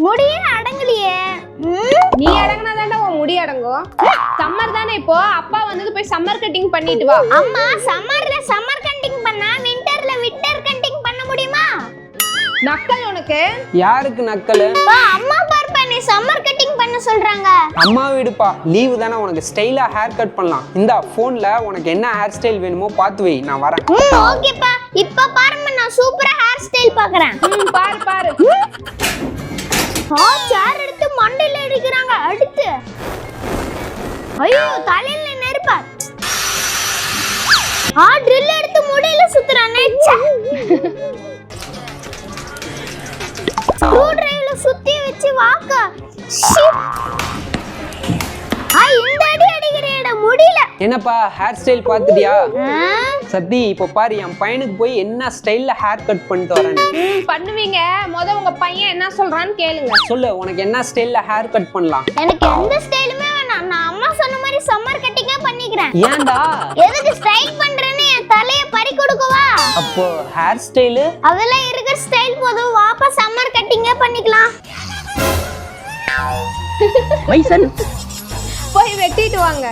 முடியே அடங்கலையே. நீ அடங்கினாதாண்டா உன் முடி அடங்கும். சம்மர் தானே இப்போ, அப்பா வந்தது போய் சம்மர் கட்டிங் பண்ணிட்டு வா. அம்மா சம்மர்ல சம்மர் கட்டிங் பண்ணா விண்டர்ல விண்டர் கட்டிங் பண்ண முடியுமா? நக்கல் உனக்கு. யாருக்கு நக்கல்? அம்மா பார்ப்பா நீ சம்மர் கட்டிங் பண்ண சொல்றாங்க. அம்மா வீடுப்பா, லீவு தானே, உனக்கு ஸ்டைலா ஹேர் கட் பண்ணலாம். இந்த போன்ல உனக்கு என்ன ஹேர் ஸ்டைல் வேணுமோ பார்த்து வை, நான் வரேன். ஓகேப்பா, இப்ப பாருங்க நான் சூப்பரா ஹேர் ஸ்டைல் பார்க்கறேன். பாரு பாரு. சேர் எடுத்து மண்டையில அடிக்கிறாங்க. அடுத்து ஐயோ தலையில நெருப்பா. ட்ரில் எடுத்து முடியில சுத்துறானே. ஸ்க்ரூ டிரைவர்ல சுத்தி வச்சு வாக்க. இந்த அடி அடிக்கிறேடா முடியல. என்னப்பா ஹேர் ஸ்டைல் பார்த்துட்டியா? சத்தி, இப்போ பாரு என் பையனுக்கு போய் என்ன ஸ்டைல்ல ஹேர் கட் பண்ணிட்டு வரேன். பண்ணுவீங்க. உங்க பையன் என்ன சொல்றான்னு கேளுங்க. சொல்லு, உனக்கு என்ன ஸ்டைல்ல ஹேர் கட் பண்ணலாம்? எனக்கு எந்த ஸ்டைலுமே வேணாம், நான் அம்மா சொன்ன மாதிரி சம்மர் கட்டிங்கே பண்ணிக்கிறேன். ஏன்டா? எதுக்கு ஸ்டைல் பண்றேன்னு என் தலைய பறி கொடுக்கவா? அப்போ ஹேர் ஸ்டைலு அதெல்லாம் இருக்கிற ஸ்டைல் போதும், வாப்பா சம்மர் கட்டிங்கே பண்ணிக்கலாம். போய் வெட்டிட்டு வாங்க.